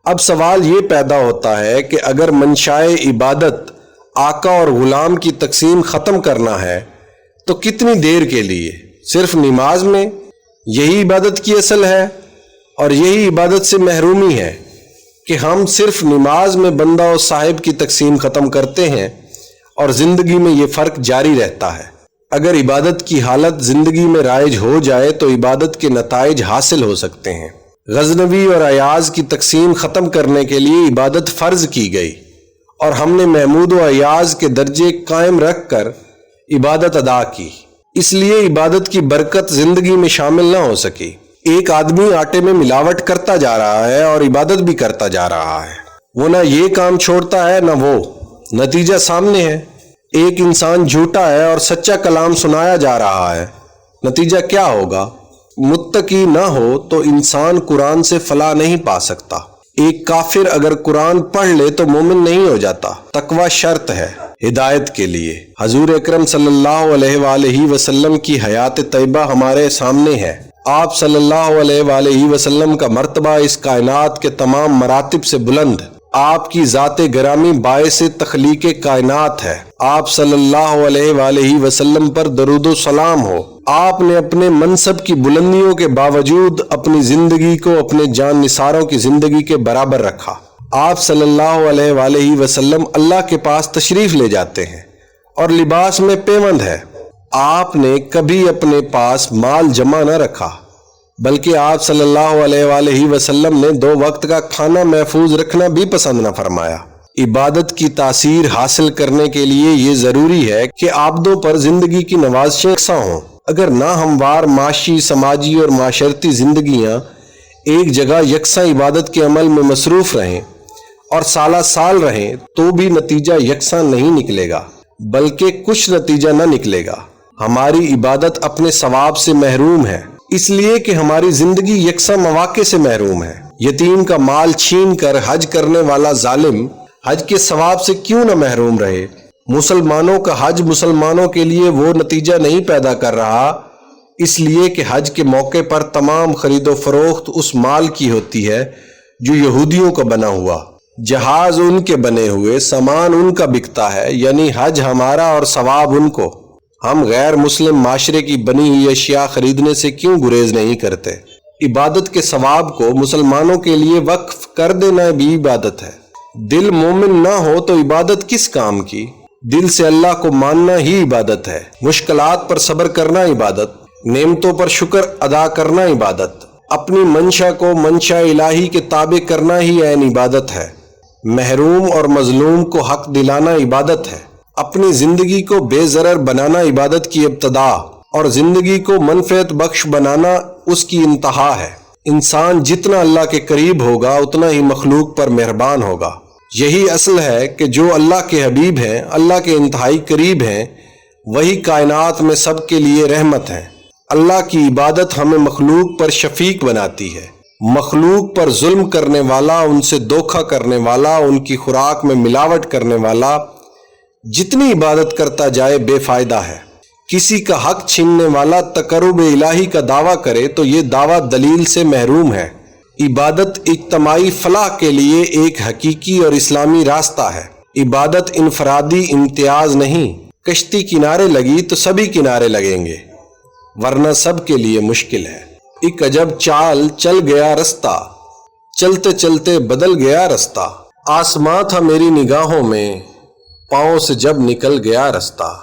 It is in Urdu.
اب سوال یہ پیدا ہوتا ہے کہ اگر منشائے عبادت آقا اور غلام کی تقسیم ختم کرنا ہے تو کتنی دیر کے لیے؟ صرف نماز میں؟ یہی عبادت کی اصل ہے، اور یہی عبادت سے محرومی ہے کہ ہم صرف نماز میں بندہ و صاحب کی تقسیم ختم کرتے ہیں اور زندگی میں یہ فرق جاری رہتا ہے۔ اگر عبادت کی حالت زندگی میں رائج ہو جائے تو عبادت کے نتائج حاصل ہو سکتے ہیں۔ غزنوی اور ایاز کی تقسیم ختم کرنے کے لیے عبادت فرض کی گئی، اور ہم نے محمود و ایاز کے درجے قائم رکھ کر عبادت ادا کی، اس لیے عبادت کی برکت زندگی میں شامل نہ ہو سکی۔ ایک آدمی آٹے میں ملاوٹ کرتا جا رہا ہے اور عبادت بھی کرتا جا رہا ہے، وہ نہ یہ کام چھوڑتا ہے نہ وہ، نتیجہ سامنے ہے۔ ایک انسان جھوٹا ہے اور سچا کلام سنایا جا رہا ہے، نتیجہ کیا ہوگا؟ متقی نہ ہو تو انسان قرآن سے فلاح نہیں پا سکتا۔ ایک کافر اگر قرآن پڑھ لے تو مومن نہیں ہو جاتا۔ تقوی شرط ہے ہدایت کے لیے۔ حضور اکرم صلی اللہ علیہ وآلہ وسلم کی حیات طیبہ ہمارے سامنے ہے۔ آپ صلی اللہ علیہ وآلہ وسلم کا مرتبہ اس کائنات کے تمام مراتب سے بلند، آپ کی ذات گرامی باعث تخلیق کائنات ہے۔ آپ صلی اللہ علیہ وآلہ وسلم پر درود و سلام ہو۔ آپ نے اپنے منصب کی بلندیوں کے باوجود اپنی زندگی کو اپنے جان نثاروں کی زندگی کے برابر رکھا۔ آپ صلی اللہ علیہ وآلہ وسلم اللہ کے پاس تشریف لے جاتے ہیں اور لباس میں پیوند ہے۔ آپ نے کبھی اپنے پاس مال جمع نہ رکھا، بلکہ آپ صلی اللہ علیہ وآلہ وسلم نے 2 وقت کا کھانا محفوظ رکھنا بھی پسند نہ فرمایا۔ عبادت کی تاثیر حاصل کرنے کے لیے یہ ضروری ہے کہ عابدوں پر زندگی کی نوازشیں یکساں ہوں۔ اگر ناہموار معاشی، سماجی اور معاشرتی زندگیاں ایک جگہ یکساں عبادت کے عمل میں مصروف رہیں اور سالہ سال رہیں تو بھی نتیجہ یکساں نہیں نکلے گا، بلکہ کچھ نتیجہ نہ نکلے گا۔ ہماری عبادت اپنے ثواب سے محروم ہے، اس لیے کہ ہماری زندگی یکساں مواقع سے محروم ہے۔ یتیم کا مال چھین کر حج کرنے والا ظالم حج کے ثواب سے کیوں نہ محروم رہے؟ مسلمانوں کا حج مسلمانوں کے لیے وہ نتیجہ نہیں پیدا کر رہا، اس لیے کہ حج کے موقع پر تمام خرید و فروخت اس مال کی ہوتی ہے جو یہودیوں کا بنا ہوا، جہاز ان کے بنے ہوئے، سامان ان کا بکتا ہے، یعنی حج ہمارا اور ثواب ان کو۔ ہم غیر مسلم معاشرے کی بنی ہوئی اشیاء خریدنے سے کیوں گریز نہیں کرتے؟ عبادت کے ثواب کو مسلمانوں کے لیے وقف کر دینا بھی عبادت ہے۔ دل مومن نہ ہو تو عبادت کس کام کی؟ دل سے اللہ کو ماننا ہی عبادت ہے۔ مشکلات پر صبر کرنا عبادت، نعمتوں پر شکر ادا کرنا عبادت، اپنی منشا کو منشا الہی کے تابع کرنا ہی عین عبادت ہے۔ محروم اور مظلوم کو حق دلانا عبادت ہے۔ اپنی زندگی کو بے ضرر بنانا عبادت کی ابتدا، اور زندگی کو منفعت بخش بنانا اس کی انتہا ہے۔ انسان جتنا اللہ کے قریب ہوگا اتنا ہی مخلوق پر مہربان ہوگا۔ یہی اصل ہے کہ جو اللہ کے حبیب ہیں، اللہ کے انتہائی قریب ہیں، وہی کائنات میں سب کے لیے رحمت ہیں۔ اللہ کی عبادت ہمیں مخلوق پر شفیق بناتی ہے۔ مخلوق پر ظلم کرنے والا، ان سے دھوکہ کرنے والا، ان کی خوراک میں ملاوٹ کرنے والا جتنی عبادت کرتا جائے بے فائدہ ہے۔ کسی کا حق چھیننے والا تقرب الہی کا دعویٰ کرے تو یہ دعویٰ دلیل سے محروم ہے۔ عبادت اجتماعی فلاح کے لیے ایک حقیقی اور اسلامی راستہ ہے۔ عبادت انفرادی امتیاز نہیں۔ کشتی کنارے لگی تو سبھی کنارے لگیں گے، ورنہ سب کے لیے مشکل ہے۔ ایک عجب چال چل گیا رستہ، چلتے چلتے بدل گیا رستہ۔ آسماں تھا میری نگاہوں میں، پاؤں سے جب نکل گیا رستہ۔